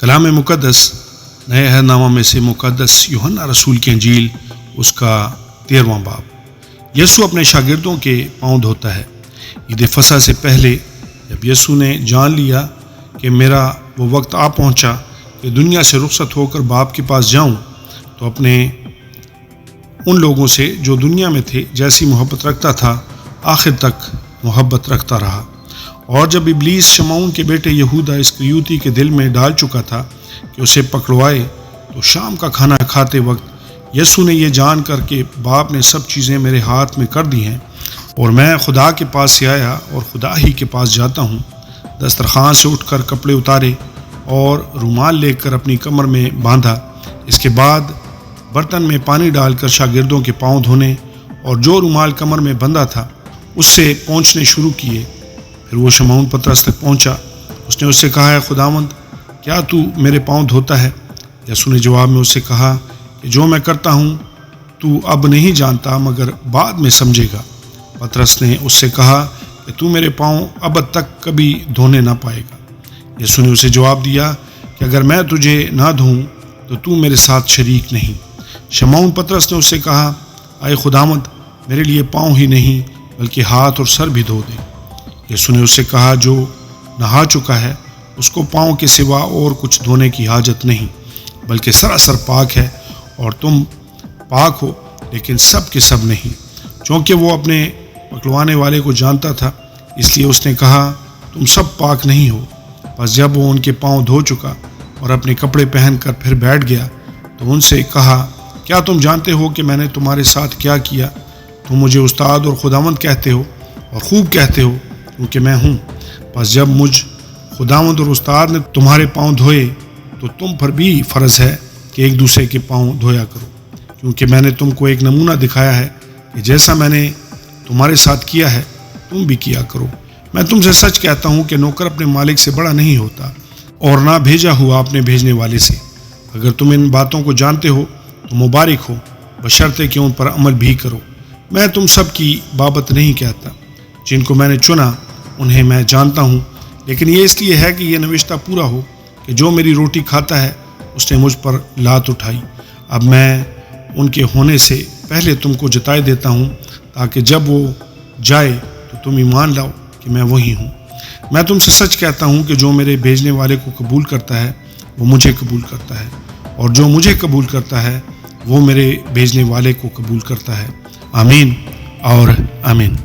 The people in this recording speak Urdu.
کلام مقدس نئے عہد نامہ میں سے مقدس یوحنا رسول کی انجیل اس کا 13واں باب۔ یسوع اپنے شاگردوں کے پاؤں دھوتا ہے۔ عید فصح سے پہلے جب یسوع نے جان لیا کہ میرا وہ وقت آ پہنچا کہ دنیا سے رخصت ہو کر باپ کے پاس جاؤں، تو اپنے ان لوگوں سے جو دنیا میں تھے جیسی محبت رکھتا تھا آخر تک محبت رکھتا رہا۔ اور جب ابلیس شمعون کے بیٹے یہودا اسکریوتی کے دل میں ڈال چکا تھا کہ اسے پکڑوائے، تو شام کا کھانا کھاتے وقت یسوع نے یہ جان کر کہ باپ نے سب چیزیں میرے ہاتھ میں کر دی ہیں اور میں خدا کے پاس سے آیا اور خدا ہی کے پاس جاتا ہوں، دسترخوان سے اٹھ کر کپڑے اتارے اور رومال لے کر اپنی کمر میں باندھا۔ اس کے بعد برتن میں پانی ڈال کر شاگردوں کے پاؤں دھونے اور جو رومال کمر میں بندھا تھا اس سے پونچھنے شروع کیے۔ پھر وہ شمعون پطرس تک پہنچا۔ اس نے اس سے کہا، ہے خداوند، کیا تو میرے پاؤں دھوتا ہے؟ یسوع نے جواب میں اس سے کہا کہ جو میں کرتا ہوں تو اب نہیں جانتا مگر بعد میں سمجھے گا۔ پطرس نے اس سے کہا کہ تو میرے پاؤں اب تک کبھی دھونے نہ پائے گا۔ یسوع نے اسے جواب دیا کہ اگر میں تجھے نہ دھوؤں تو میرے ساتھ شریک نہیں۔ شمعون پطرس نے اس سے کہا، اے خداوند، میرے لیے پاؤں ہی نہیں بلکہ ہاتھ اور سر بھی دھو دے۔ یسوع نے اس سے کہا، جو نہا چکا ہے اس کو پاؤں کے سوا اور کچھ دھونے کی حاجت نہیں، بلکہ سراسر پاک ہے، اور تم پاک ہو لیکن سب کے سب نہیں۔ چونکہ وہ اپنے پکڑوانے والے کو جانتا تھا، اس لیے اس نے کہا، تم سب پاک نہیں ہو۔ بس جب وہ ان کے پاؤں دھو چکا اور اپنے کپڑے پہن کر پھر بیٹھ گیا تو ان سے کہا، کیا تم جانتے ہو کہ میں نے تمہارے ساتھ کیا کیا؟ تم مجھے استاد اور خداوند کہتے ہو اور خوب کہتے ہو کیونکہ میں ہوں۔ بس جب مجھ خداوند اور استاد نے تمہارے پاؤں دھوئے تو تم پر بھی فرض ہے کہ ایک دوسرے کے پاؤں دھویا کرو، کیونکہ میں نے تم کو ایک نمونہ دکھایا ہے کہ جیسا میں نے تمہارے ساتھ کیا ہے تم بھی کیا کرو۔ میں تم سے سچ کہتا ہوں کہ نوکر اپنے مالک سے بڑا نہیں ہوتا، اور نہ بھیجا ہوا اپنے بھیجنے والے سے۔ اگر تم ان باتوں کو جانتے ہو تو مبارک ہو، بشرطے کہ ان پر عمل بھی کرو۔ میں تم سب کی بابت نہیں کہتا، جن کو میں نے چنا انہیں میں جانتا ہوں، لیکن یہ اس لیے ہے کہ یہ نوشتہ پورا ہو کہ جو میری روٹی کھاتا ہے اس نے مجھ پر لات اٹھائی۔ اب میں ان کے ہونے سے پہلے تم کو جتائے دیتا ہوں تاکہ جب وہ جائے تو تم ایمان لاؤ کہ میں وہی ہوں۔ میں تم سے سچ کہتا ہوں کہ جو میرے بھیجنے والے کو قبول کرتا ہے وہ مجھے قبول کرتا ہے، اور جو مجھے قبول کرتا ہے وہ میرے بھیجنے والے کو قبول کرتا ہے۔ آمین اور آمین۔